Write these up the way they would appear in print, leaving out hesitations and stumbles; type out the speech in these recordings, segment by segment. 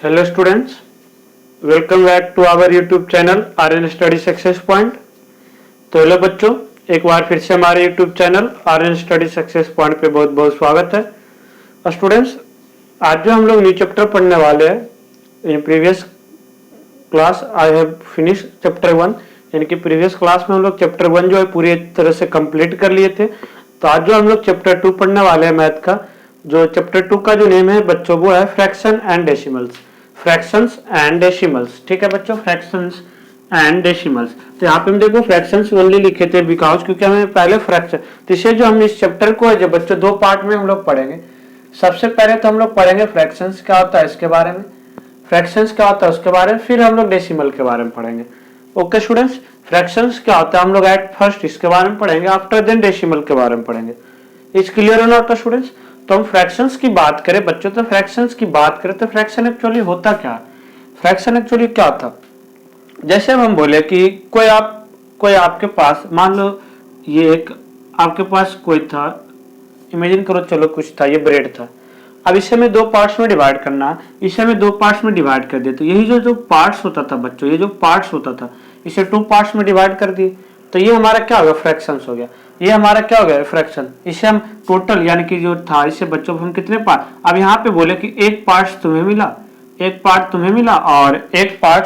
Hello students, welcome back to our YouTube channel RN Study Success Point। तो hello बच्चों, एक बार फिर से हमारे YouTube channel RN Study Success Point पे बहुत बहुत स्वागत है। और स्टूडेंट्स, आज जो हम लोग न्यू चैप्टर पढ़ने वाले हैं, in previous class I have finish chapter 1, यानी कि प्रीवियस क्लास में हम लोग चैप्टर 1 जो है पूरी तरह से कंप्लीट कर लिए थे। तो आज जो हम लोग चैप्टर 2 पढ़ने वाले हैं मैथ का, जो चैप्टर 2 का जो नेम है बच्चों वो है fraction and decimals. Fractions and decimals, ठीक है बच्चों, फ्रैक्शंस एंड डेसिमल्स। तो यहाँ पे हम देखो फ्रैक्शंस ओनली लिखे थे बिकॉज क्योंकि हमें पहले फ्रैक्शन, तो इसे जो हम इस चैप्टर को है जो बच्चों दो पार्ट में हम लोग पढ़ेंगे। सबसे पहले तो हम लोग पढ़ेंगे फ्रैक्शंस क्या होता है इसके बारे में, फ्रैक्शंस क्या होता है उसके बारे में, फिर हम लोग डेसिमल के बारे में पढ़ेंगे। ओके स्टूडेंट्स, फ्रैक्शंस क्या होता है हम लोग एट फर्स्ट इसके बारे में पढ़ेंगे, आफ्टर देन डेसिमल के बारे में पढ़ेंगे। इज क्लियर और नॉट स्टूडेंट्स? तो हम फ्रैक्शंस की बात करें बच्चों, तो फ्रैक्शंस की बात करें तो फ्रैक्शन एक्चुअली होता क्या है? फ्रैक्शन एक्चुअली क्या था, जैसे हम बोले कि कोई आपके पास, मान लो ये एक आपके पास कोई था, इमेजिन करो, चलो कुछ था, ये ब्रेड था। अब इसे हमें दो पार्ट्स में डिवाइड करना है, इसे हमें दो पार्ट्स में डिवाइड कर दिया। तो यही जो पार्ट्स होता था बच्चों, ये जो पार्ट्स होता था इसे टू पार्ट्स में डिवाइड कर दिए, तो ये हमारा क्या हो गया? फ्रैक्शंस हो गया। ये हमारा क्या हो गया? फ्रैक्शन। इसे हम टोटल यानी कि जो था इसे बच्चों हम कितने पार्ट, अब यहाँ पे बोले कि एक पार्ट तुम्हें मिला, एक पार्ट तुम्हें मिला और एक पार्ट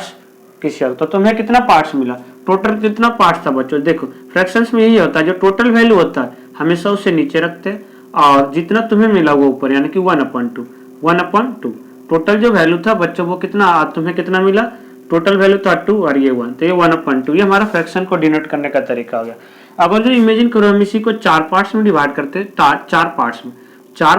किसी और, तो तुम्हें कितना पार्ट्स मिला? टोटल कितना पार्ट्स था बच्चों? देखो फ्रैक्शंस में यही होता है, जो टोटल वैल्यू होता है हमेशा उसे नीचे रखते हैं और जितना तुम्हें मिला वो ऊपर, यानी कि 1/2। 1/2 टोटल जो वैल्यू था बच्चों वो कितना, तुम्हें कितना मिला? टोटल वैल्यू था 2 और ये 1, तो ये 1/2। ये हमारा फ्रैक्शन को डिनोट करने का तरीका हो गया। अब अगर इमेजिन करो हम इसी को चार पार्ट्स में डिवाइड करते, चार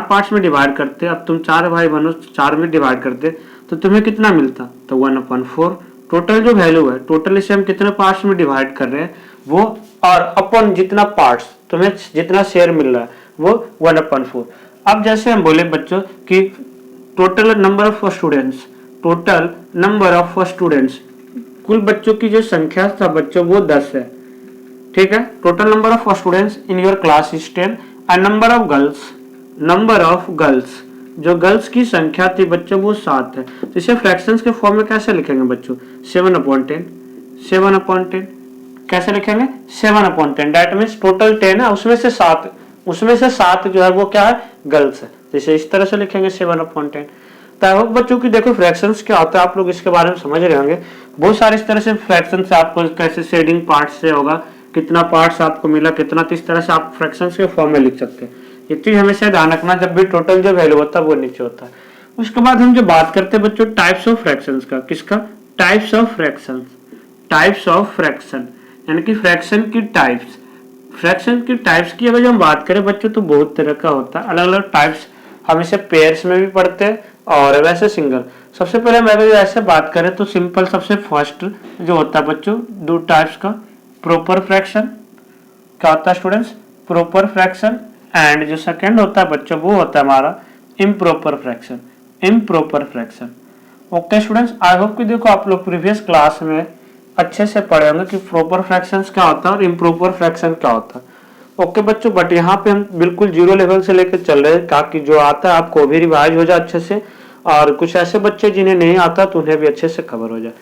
पार्ट्स में डिवाइड करते, अब तुम 4 भाई बनो, 4 में डिवाइड करते तो तुम्हें कितना मिलता? तो 1/4। टोटल जो वैल्यू है, टोटल इसे हम कितने पार्ट्स में डिवाइड कर रहे हैं वो, और अपन जितना पार्ट्स तुम्हें जितना शेयर मिल रहा है वो 1/4। अब जैसे हम बोले बच्चों कि total number of students, total number of students, कुल बच्चों की जो संख्या था बच्चों वो 10 है, ठीक है। Total number of students in your class is 10 and number of girls, जो गर्ल्स की संख्या थी बच्चों वो 7 है। तो इसे फ्रैक्शंस के फॉर्म में कैसे लिखेंगे बच्चों? 7/10, 7/10 कैसे लिखेंगे? 7/10, दैट मीन्स टोटल 10 है, उसमें से 7 जो है वो क्या है? गर्ल्स है। तो इसे इस तरह से लिखेंगे 7/10। तो आई होप बच्चों की देखो फ्रैक्शंस क्या होता है आप लोग इसके बारे में समझ रहे होंगे। बहुत सारे इस तरह से फ्रैक्शन से आपको कैसे शेडिंग पार्ट से होगा, कितना पार्ट्स आपको मिला कितना, तो इस तरह से आप फ्रैक्शंस के फॉर्म में लिख सकते हैं। ये चीज हमेशा ध्यान रखना, जब भी टोटल जो वैल्यू होता है वो नीचे होता है। उसके बाद हम जो बात करते हैं बच्चों टाइप्स ऑफ फ्रैक्शंस का, किसका? Types of fractions, types of fraction, यानी कि फ्रैक्शन की टाइप्स। फ्रैक्शन की टाइप्स की अगर हम बात करें बच्चों तो बहुत तरह का होता है, अलग अलग टाइप्स। हम इसे पेयर्स में भी पढ़ते हैं और वैसे सिंगल। सबसे पहले हम अगर ऐसे बात करें तो सिंपल सबसे फर्स्ट जो होता है बच्चों दो टाइप्स का, प्रॉपर फ्रैक्शन क्या होता है स्टूडेंट्स? Proper fraction. एंड जो सेकंड होता है बच्चों वो होता है हमारा improper fraction, improper fraction. Okay students, I hope कि देखो आप लोग प्रीवियस क्लास में अच्छे से पढ़े होंगे कि प्रॉपर फ्रैक्शंस क्या होता है और इम्प्रॉपर फ्रैक्शन क्या होता है। ओके बच्चों, बट यहाँ पे हम बिल्कुल जीरो लेवल से लेकर चल रहे हैं ताकि जो आता है आपको भी रिवाइज हो जाए अच्छे से, और कुछ ऐसे बच्चे जिन्हें नहीं आता तो उन्हें भी अच्छे से कवर हो जाए।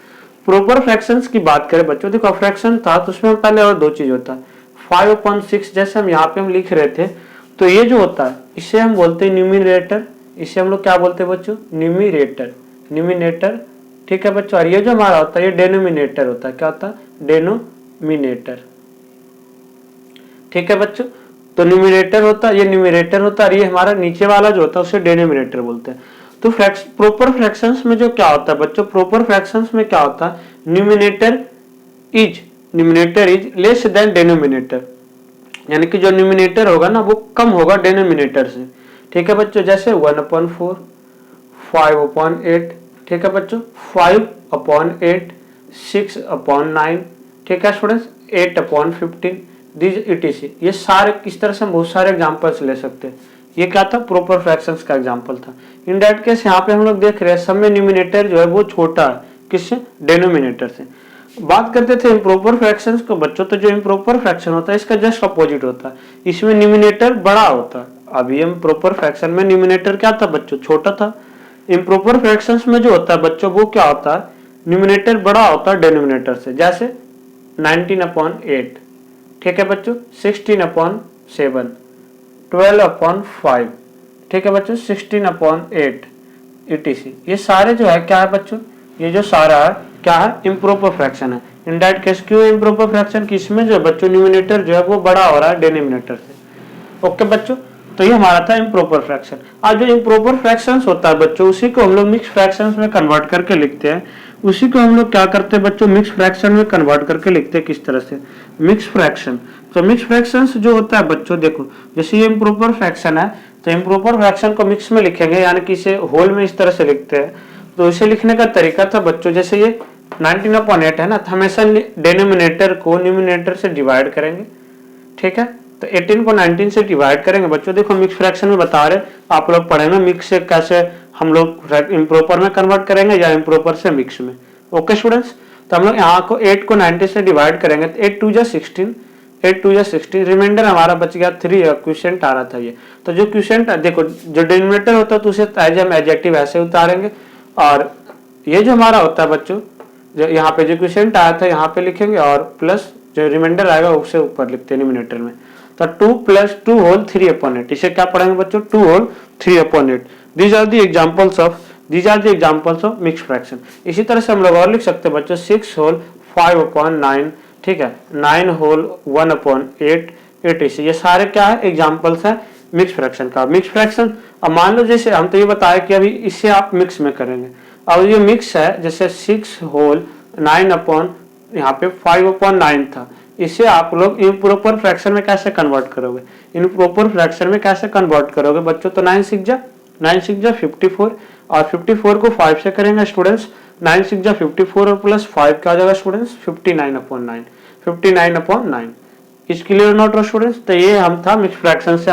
प्रॉपर फ्रैक्शंस की बात करें बच्चों, देखो फ्रैक्शन था तो उसमें पहले और दो चीज होता है, 5/6 जैसे हम यहाँ पे हम लिख रहे थे, तो ये जो होता है इसे हम बोलते हैं न्यूमिनेटर। इसे हम लोग क्या बोलते हैं बच्चों? न्यूमिनेटर, न्यूमिनेटर, ठीक है बच्चों। और ये जो हमारा होता है ये डेनोमिनेटर होता है, क्या होता है? डेनोमिनेटर, ठीक है बच्चों। तो न्यूमिनेटर होता है, ये न्यूमिनेटर होता है, और ये हमारा नीचे वाला जो होता है उसे डेनोमिनेटर बोलते हैं। तो प्रॉपर फ्रैक्शंस में जो क्या होता है बच्चों, प्रॉपर फ्रैक्शंस में क्या होता है? Numerator is less than denominator, यानी कि जो न्यूमिनेटर होगा ना वो कम होगा डेनोमिनेटर से, ठीक है बच्चों। जैसे 1/4, 5/8, ठीक है बच्चों, 5/8, 6/9, ठीक है स्टूडेंट्स, 8/15, दिस etc। ये सारे किस तरह से हम बहुत सारे एग्जांपल्स ले सकते हैं। ये क्या था? प्रॉपर फ्रैक्शंस का एग्जांपल था। इन दैट केस यहाँ पे हम लोग देख रहे हैं सब में न्यूमिनेटर जो है वो छोटा है, किससे? डेनोमिनेटर से। बात करते थे इम्प्रॉपर फ्रैक्शंस को बच्चों, तो जो इम्प्रॉपर फ्रैक्शन होता है इसका जस्ट अपोजिट होता है, इसमें न्यूमिनेटर बड़ा होता है। अभी हम प्रॉपर फ्रैक्शन में न्यूमिनेटर क्या था बच्चों? छोटा था। इम्प्रॉपर फ्रैक्शंस में जो होता है बच्चों वो क्या होता है, न्यूमिनेटर बड़ा होता है डिनोमिनेटर से, जैसे 19/8, ठीक है बच्चों, 16/7, 12/5, ठीक है बच्चों, 16/8 etc। ये सारे जो है क्या है बच्चों, ये जो सारा है क्या है, इम्प्रॉपर फ्रैक्शन है। इन दैट केस क्यों इम्प्रॉपर फ्रैक्शन, कि इसमें जो बच्चों न्यूमिनेटर जो है वो बड़ा हो रहा है डिनोमिनेटर से। ओके बच्चों, तो ये हमारा था इम्प्रॉपर फ्रैक्शन। आज जो इम्प्रॉपर फ्रैक्शंस होता है बच्चों, उसी को हम लोग मिक्स फ्रैक्शंस में कन्वर्ट करके लिखते हैं। उसी को हम लोग क्या करते हैं बच्चों, मिक्स फ्रैक्शन में कन्वर्ट करके लिखते हैं। किस तरह से, मिक्स फ्रैक्शन। तो मिक्स फ्रैक्शंस जो होता है बच्चों, देखो जैसे ये इम्प्रॉपर फ्रैक्शन है, तो इम्प्रॉपर फ्रैक्शन को मिक्स में लिखेंगे, यानी कि इसे होल में इस तरह से लिखते हैं। तो इसे लिखने का तरीका था बच्चों, जैसे ये 19/8 है ना, तो हमेशा डिनोमिनेटर को न्यूमिनेटर से डिवाइड करेंगे, ठीक है। तो 18 को 19 से डिवाइड करेंगे बच्चों। देखो मिक्स फ्रैक्शन में बता रहे, आप लोग पढ़े ना, मिक्स से कैसे हम लोग इम्प्रॉपर में कन्वर्ट करेंगे या इम्प्रॉपर से मिक्स में। ओके स्टूडेंट्स, तो हम लोग यहाँ को 8 को 90 से डिवाइड करेंगे, तो 8 2 16, 8 2 16, रिमाइंडर हमारा बच गया 3, क्वेश्चन आ रहा था ये। तो जो क्वेश्चन देखो, जो डिनोमिनेटर होता है तो उसे एज हम एडजेक्टिव ऐसे उतारेंगे, और ये जो हमारा होता है बच्चों, जो यहाँ पे जो क्वेश्चन आया था यहाँ पे लिखेंगे, और प्लस जो रिमाइंडर आएगा उसे ऊपर लिखते हैं न्यूमिनेटर में। तो 2 + 2 होल 3/8, इसे क्या पढ़ेंगे बच्चों, 2 whole 3/8। These are the examples of mix fraction. इसी तरह से हम लोग और लिख सकते हैं बच्चों, 6 होल 5/9, ठीक है, 9 होल 1/8 etc। ये सारे क्या है, एग्जांपल्स है मिक्स फ्रैक्शन का। मिक्स फ्रैक्शन, अब मान लो जैसे हम तो ये बताया कि अभी इससे आप मिक्स में करेंगे, अब ये मिक्स है, जैसे 6 होल 9 यहाँ पे 5/9 था, इसे आप लोग इम्प्रॉपर फ्रैक्शन में कैसे कन्वर्ट करोगे, इम्प्रॉपर फ्रैक्शन में कैसे कन्वर्ट करोगे बच्चों। तो 9 6 जा 54, और 54 को 5 से करेंगे स्टूडेंट्स, 9 6 जा 54 और प्लस 5 क्या हो जाएगा स्टूडेंट्स, 59/9, 59/9। इस क्लियर नोट रो स्टूडेंट्स। तो ये हम था मिक्स फ्रैक्शन से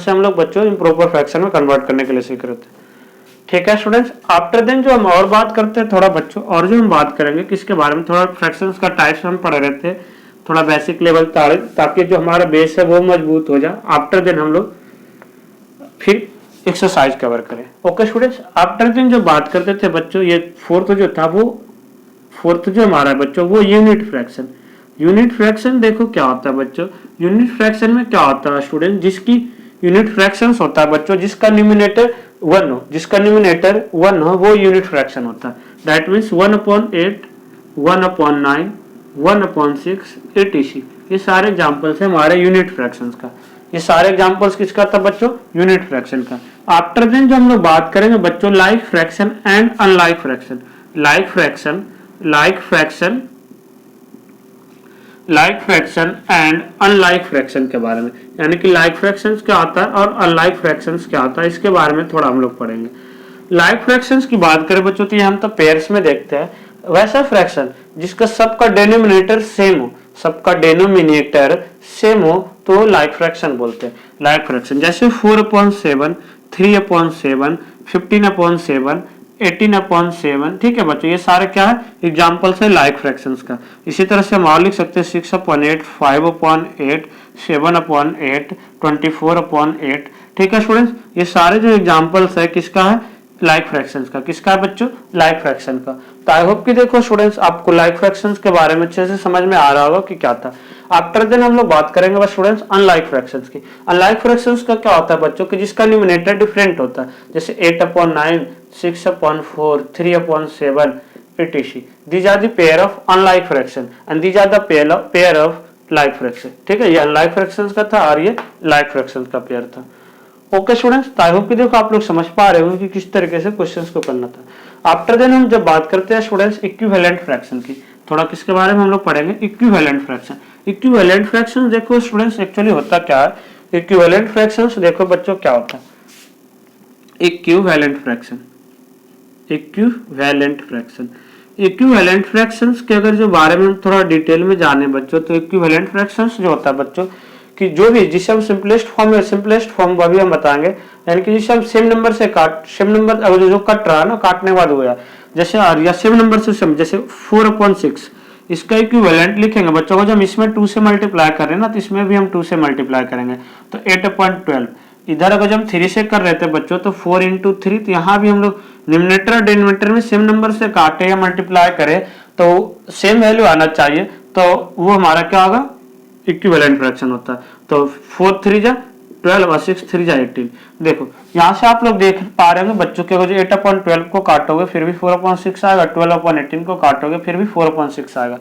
हम लोग बच्चों इम्प्रॉपर फ्रैक्शन में कन्वर्ट करने के लिए सीख रहे थे, ठीक है स्टूडेंट्स। आफ्टर देन जो हम और बात करते हैं थोड़ा बच्चों, और जो हम बात करेंगे किसके बारे में, थोड़ा फ्रैक्शंस का टाइप्स हम पढ़ रहे थे, थोड़ा बेसिक लेवल ताकि जो हमारा बेस है वो मजबूत हो जाए। आफ्टर देन हम लोग फिर एक्सरसाइज कवर करें। ओके स्टूडेंट्स, आफ्टर देन जो बात करते थे बच्चों, ये फोर्थ जो हमारा है बच्चों, वो यूनिट फ्रैक्शन। यूनिट फ्रैक्शन देखो क्या होता है बच्चों, यूनिट फ्रैक्शन में क्या होता है स्टूडेंट, जिसकी यूनिट फ्रैक्शंस होता है बच्चों, जिसका न्यूमिनेटर 1 हो, वो यूनिट फ्रैक्शन होता है। That means 1/8, 1/9, 1/6 etc। ये सारे एग्जांपल्स हैं हमारे यूनिट फ्रैक्शंस का। ये सारे एग्जांपल्स किसका था बच्चों, यूनिट फ्रैक्शन का। आफ्टर देन जो हम लोग बात करेंगे बच्चों, like fraction and unlike fraction. Like fraction and unlike fraction के बारे में, यानी कि लाइक फ्रैक्शंस क्या होता है और अनलाइक फ्रैक्शंस क्या होता है, इसके बारे में थोड़ा हम लोग पढ़ेंगे। लाइक फ्रैक्शंस की बात करें बच्चों, तो ये हम तो पेयर्स में देखते हैं, वैसा फ्रैक्शन जिसका सबका डिनोमिनेटर सेम हो तो लाइक फ्रैक्शन बोलते हैं। लाइक फ्रैक्शन जैसे 4/7, 3/7, 15/7, 18/7, ठीक है बच्चों, ये सारे क्या है, एग्जांपल्स है लाइक फ्रैक्शंस का। इसी तरह से हम और लिख सकते हैं 6/8, 5/8, 7/8, 24/8, ठीक है स्टूडेंट्स। ये सारे जो एग्जांपल्स है किसका है, लाइक फ्रैक्शंस का। किसका है बच्चों, लाइक फ्रैक्शन का। तो आई होप कि देखो स्टूडेंट्स आपको लाइक फ्रैक्शंस के बारे में अच्छे से समझ में आ रहा होगा कि क्या था। आफ्टर देन हम लोग बात करेंगे बस स्टूडेंट्स अनलाइक फ्रैक्शंस की। अनलाइक फ्रैक्शंस का क्या होता है बच्चों, कि जिसका न्यूमिनेटर डिफरेंट होता है, जैसे 8/9, 6/4, 3/7 etc। These are the pair of unlike fraction and these are the pair of like fraction, ठीक है। ये अनलाइक फ्रैक्शंस का था और ये लाइक फ्रैक्शंस का पेयर था। ओके स्टूडेंट्स, आई होप कि देखो आप लोग समझ पा रहे हो कि किस तरीके से क्वेश्चंस को करना था। आफ्टर देन हम जब बात करते हैं स्टूडेंट्स इक्विवेलेंट फ्रैक्शन की, थोड़ा किसके बारे में हम लोग पढ़ेंगे, इक्विवेलेंट फ्रैक्शन। इक्विवेलेंट फ्रैक्शन देखो स्टूडेंट्स एक्चुअली होता क्या है, इक्विवेलेंट फ्रैक्शंस देखो बच्चों क्या होता है, इक्विवेलेंट फ्रैक्शंस के अगर जो बारे में थोड़ा डिटेल में जाने बच्चों, तो इक्विवेलेंट फ्रैक्शंस जो होता है बच्चों, कि जो भी जिसे हम सिंपलेस्ट फॉर्म अभी हम बताएंगे, यानी कि जिसे हम सेम नंबर अगर जो कट रहा है ना, काटने के बाद हुआ, जैसे या सेम नंबर से जैसे 4/6, इसका इक्विवेलेंट लिखेंगे बच्चों को। जब इसमें 2 से मल्टीप्लाई कर रहे हैं ना, तो इसमें भी हम 2 से मल्टीप्लाई करेंगे, तो 8/12। इधर अगर जब हम 3 से कर रहे थे बच्चों तो 4 इंटू 3, तो यहाँ भी हम लोग न्यूमरेटर और डिनोमिनेटर में सेम नंबर से काटे या मल्टीप्लाई करें तो सेम वैल्यू आना चाहिए, तो वो हमारा क्या होगा, इक्विवेलेंट फ्रैक्शन होता है। तो 4 3 जा 12 और 6 3 जा 18। देखो यहाँ से आप लोग देख पा रहे होंगे बच्चों के, अगर 8/12 को काटोगे फिर भी 4/6 आएगा, 12/18 को काटोगे फिर भी 4/6 आएगा।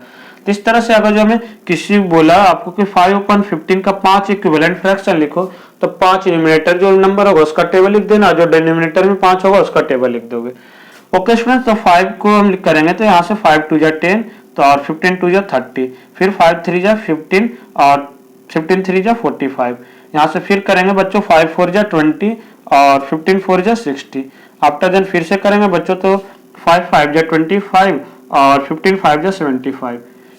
तो इस तरह से अगर जो हमें किसी बोला आपको कि 5/15 का 5 इक्विवेलेंट फ्रैक्शन लिखो, तो 5 न्यूमरेटर जो नंबर होगा उसका टेबल लिख देना, जो डिनोमिनेटर में 5 होगा उसका टेबल लिख दोगे। ओके स्टूडेंट्स, तो 5 को हम करेंगे तो यहाँ से 5 2 जा 10, तो और 15 2 जा 30, फिर 5 3 जा 15 और 15 3 जा 45। यहाँ से फिर करेंगे बच्चों 5 4 जा 20 और 15 4 जा 60। आफ्टर देन फिर से करेंगे बच्चों तो 5 5 जा 25 और 15 5 जा 75।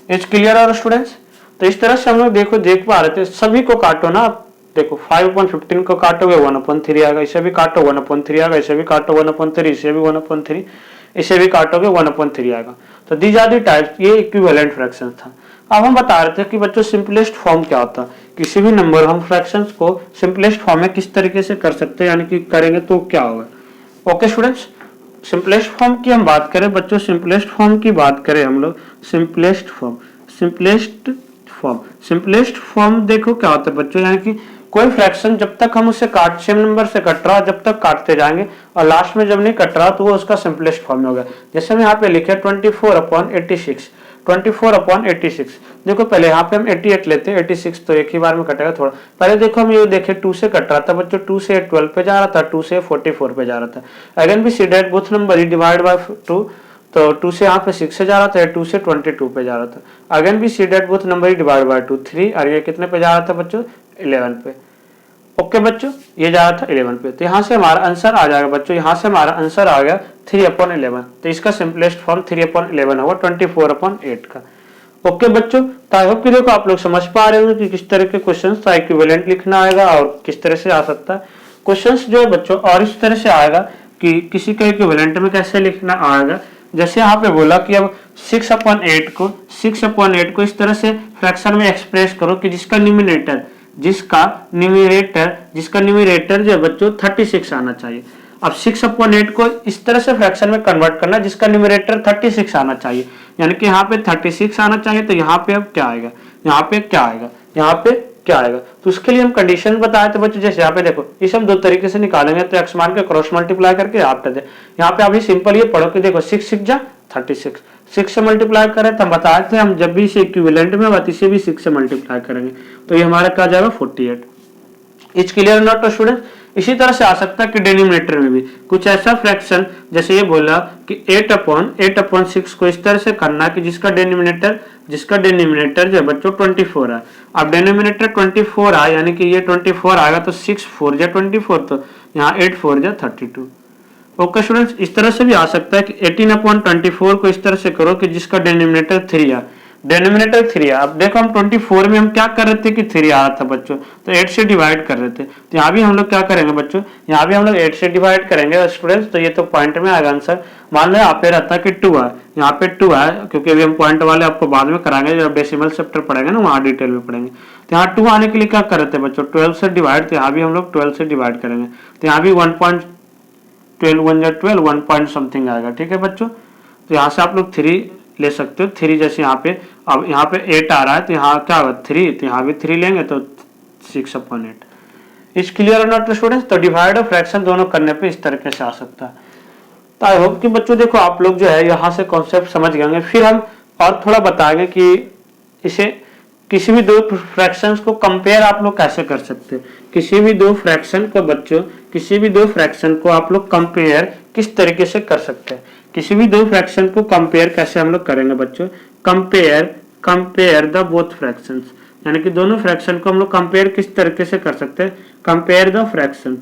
इट्स क्लियर और स्टूडेंट्स? तो इस तरह से हम लोग देख पा रहे थे, सभी को काटो ना। देखो 5/15 को काटोगे 1/3 आएगा, इसे भी काटो 1/3 आएगा, इसे भी काटो 1/3, इसे भी 1/3, इसे भी काटोगे 1/3 आएगा। तो दीज आर दी टाइप्स, ये इक्विवेलेंट फ्रैक्शन था। अब हम बता रहे थे कि बच्चों सिंपलेस्ट फॉर्म क्या होता है, किसी भी नंबर हम फ्रैक्शंस को सिंपलेस्ट फॉर्म में किस तरीके से कर सकते हैं, यानी कि करेंगे तो क्या होगा। ओके स्टूडेंट्स, सिंपलेस्ट फॉर्म की हम बात करें बच्चों, सिंपलेस्ट फॉर्म की बात करें हम लोग, सिंपलेस्ट फॉर्म देखो क्या होता है बच्चों, यानी कि कोई फ्रैक्शन जब तक हम उसे सेम नंबर से कट रहा जब तक काटते जाएंगे और लास्ट में जब नहीं कट रहा तो वो उसका सिंपलेस्ट फॉर्म हो गया। जैसे हम यहाँ पे लिखे 24/86, 24/86। देखो पहले यहाँ पे हम 88 लेते हैं, 86 तो एक ही बार में कटेगा थोड़ा। पहले देखो हम ये देखे 2 से कट रहा था बच्चों, 2 से 12 पे जा रहा था, 2 से 44 पे जा रहा था। अगेन भी सी डेट बोथ नंबर ही डिवाइड बाय 2, तो 2 से यहाँ पे 6 से जा रहा था, 2 से 22 पे जा रहा था। अगेन भी सी डेट बोथ नंबर ही डिवाइड बाय 2 3, और ये कितने पे जा रहा था बच्चों, 11 पे। ओके बच्चों, ये जा रहा था 11 पे, तो यहाँ से हमारा आंसर आ जाएगा बच्चों, यहाँ से हमारा आंसर आ गया 3/11। तो इसका सिंपलेस्ट फॉर्म 3/11 होगा 24/8 का। ओके बच्चों, तो आई होप कि देखो आप लोग समझ पा रहे हो कि किस तरह के क्वेश्चंस का इक्विवेलेंट लिखना आएगा और किस तरह से आ सकता है क्वेश्चंस जो है बच्चों। और इस तरह से आएगा कि किसी का इक्विवेलेंट में कैसे लिखना आएगा। जैसे यहाँ पे बोला कि अब 6/8 को इस तरह से फ्रैक्शन में एक्सप्रेस करो कि जिसका न्यूमरेटर जो बच्चों 36 आना चाहिए। अब 6/8 को इस तरह से फ्रैक्शन में कन्वर्ट करना जिसका न्यूमरेटर 36 आना चाहिए, यानी कि यहाँ पे 36 आना चाहिए। तो यहाँ पे अब क्या आएगा, यहाँ पे क्या आएगा, तो उसके लिए हम कंडीशन बताए थे बच्चों। जैसे यहाँ पे देखो, इसे हम दो तरीके से निकालेंगे, तो एक्स मान के क्रॉस मल्टीप्लाई करके आफ्टर दे यहाँ पे अभी सिंपल ये पढ़ो कि देखो 6 6 जा 36, 6 से मल्टीप्लाई करें तो हम बताए थे हम जब भी इसे इक्विवेलेंट में बात इसे भी 6 से मल्टीप्लाई करेंगे तो ये हमारा क्या जाएगा 48। It's clear not student? इसी तरह से आ सकता है कि डिनोमिनेटर में भी कुछ ऐसा फ्रैक्शन, जैसे ये बोला कि 8/6 को इस तरह से करना कि जिसका डिनोमिनेटर जो है बच्चों 24 है। अब डिनोमिनेटर 24 है, यानी कि ये 24 आएगा तो 6 4 जा 24, तो यहाँ 8 4 जा 32। ओके स्टूडेंट्स, इस तरह से भी आ सकता है कि 18/24 को इस तरह से करो कि जिसका डिनोमिनेटर 3 है, अब देखो हम 24 में हम क्या कर रहे थे कि 3 आ रहा था बच्चों, तो 8 से डिवाइड कर रहे थे। तो यहाँ भी हम लोग क्या करेंगे बच्चों, यहाँ भी हम लोग 8 से डिवाइड करेंगे स्टूडेंट्स। तो ये तो पॉइंट में आएगा आंसर। मान लो यहाँ पे रहता कि 2 है, यहाँ पे 2 है, क्योंकि अभी हम पॉइंट वाले आपको बाद में कराएंगे, जब डेसिमल चैप्टर पढ़ेंगे ना वहाँ डिटेल में पढ़ेंगे। तो यहाँ 2 आने के लिए क्या कर रहे थे बच्चों, 12 से डिवाइड। तो यहाँ भी हम लोग 12 से डिवाइड करेंगे, तो यहाँ भी 1.12 1 जा 12 1 पॉइंट समथिंग आएगा। ठीक है बच्चों, तो यहाँ से आप लोग 3 ले सकते हो। 3 जैसे यहाँ पे, अब यहाँ पे 8 आ रहा है तो यहाँ क्या होगा 3, तो यहाँ भी 3 लेंगे तो 6/8। इस क्लियर और नॉट स्टूडेंट्स? तो डिवाइड और फ्रैक्शन दोनों करने पे इस तरीके से आ सकता है। तो आई होप कि बच्चों देखो आप लोग जो है यहाँ से कॉन्सेप्ट समझ गए। फिर हम और थोड़ा बताएंगे कि इसे किसी भी दो फ्रैक्शंस को कंपेयर आप लोग कैसे कर सकते हैं। किसी भी दो फ्रैक्शन को आप लोग कंपेयर किस तरीके से कर सकते हैं। किसी भी दो फ्रैक्शन को कंपेयर कैसे हम लोग करेंगे बच्चों, कंपेयर द बोथ फ्रैक्शंस, यानी कि दोनों फ्रैक्शन को हम लोग कंपेयर किस तरीके से कर सकते हैं, कंपेयर द फ्रैक्शन।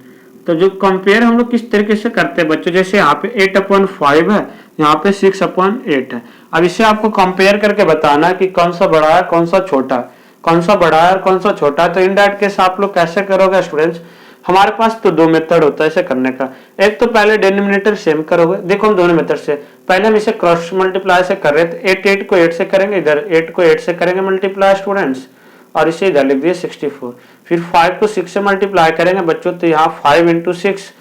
तो जो कंपेयर हम लोग किस तरीके से करते हैं बच्चों, जैसे यहाँ पे 8/5 है, यहाँ पे 6/8 है। अब इसे आपको कंपेयर करके बताना है कि कौन सा बड़ा है कौन सा छोटा है, कौन सा बड़ा है और कौन सा छोटा है। तो इनडायरेक्ट केस आप लोग कैसे करोगे स्टूडेंट्स, हमारे पास तो दो मेथड होता है इसे करने का। एक तो पहले डिनोमिनेटर सेम करोगे, देखो हम दोनों मेथड से, पहले हम इसे क्रॉस मल्टीप्लाई से कर रहे थे, 8 को 8 से करेंगे, इधर 8 को 8 से करेंगे मल्टीप्लाई स्टूडेंट्स, और इसे इधर लिख दिए 64। फिर 5 को 6 से मल्टीप्लाई करेंगे बच्चों तो यहाँ 5 इंटू 6,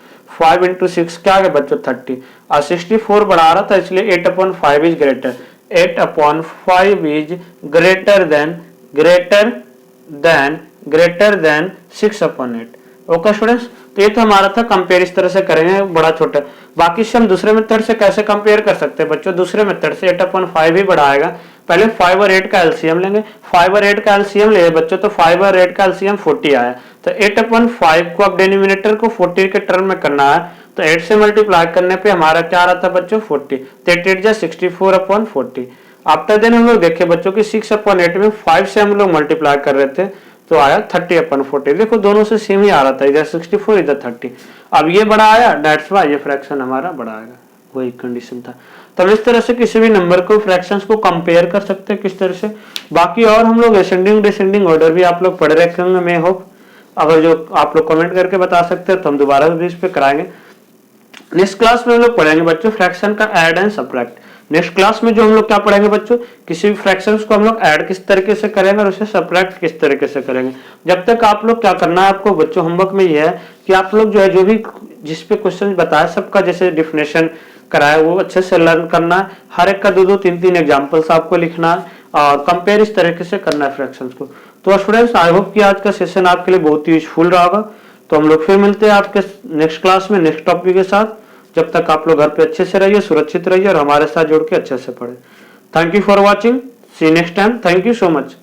5 इंटू 6 क्या आ गया बच्चों 30, और 64 बढ़ा रहा था इसलिए 8/5 is greater, 8/5 is greater than 6/8। Okay students, तो ये तो हमारा था कंपेयर, इस तरह से करेंगे बड़ा छोटा। बाकी से हम दूसरे मेथड से कैसे कंपेयर कर सकते हैं बच्चों, दूसरे मेथड से 8/5 ही बढ़ाएगा। पहले 5 और 8 का एलसीएम लेंगे, 5 और 8 का एलसीएम ले बच्चों तो 5 और 8 का एलसीएम 40 आया, तो 8/5 को अब डिनोमिनेटर को 40 के टर्म में करना है, तो 8 से मल्टीप्लाई करने पे हमारा क्या आ रहा था बच्चों 40, तो 8 जा 64/40। आफ्टर देन हम लोग देखे बच्चों की 6/8 में 5 से हम लोग मल्टीप्लाई कर रहे थे तो आया 30/40। देखो दोनों से सेम ही आ रहा था, इधर 64 इधर 30। अब ये बड़ा आया, दैट्स व्हाई ये फ्रैक्शन हमारा बड़ा आएगा, वही कंडीशन था। तो हम इस तरह से किसी भी नंबर को फ्रैक्शंस को कंपेयर कर सकते हैं किस तरह से। बाकी और हम लोग असेंडिंग डिसेंडिंग ऑर्डर भी आप लोग पढ़ रखे होंगे, मैं होप। अगर जो आप लोग कमेंट करके बता सकते हैं तो हम दोबारा भी इस पे कराएंगे। नेक्स्ट क्लास में हम लोग पढ़ेंगे बच्चों फ्रैक्शन का add and subtract. Next class में जो हम लोग क्या पढ़ेंगे बच्चों, किसी भी फ्रैक्शंस को हम लोग ऐड किस तरीके से करेंगे और उसे सब्ट्रैक्ट किस तरीके से करेंगे। जब तक आप लोग क्या करना है आपको बच्चों होमवर्क में ये है कि आप लोग जो है जो भी जिस पे क्वेश्चन बताया सबका जैसे डिफिनेशन कराया वो अच्छे से लर्न करना है। हर एक का 2-2, 3-3 एग्जाम्पल्स आपको लिखना है और कंपेयर इस तरीके से करना है फ्रैक्शंस को। तो स्टूडेंट्स आई होप कि आज का सेशन आपके लिए बहुत ही यूजफुल रहा होगा। तो हम लोग फिर मिलते हैं आपके नेक्स्ट क्लास में नेक्स्ट टॉपिक के साथ। जब तक आप लोग घर पे अच्छे से रहिए, सुरक्षित रहिए और हमारे साथ जुड़ के अच्छे से पढ़े। Thank you for watching, see next time, thank you so much.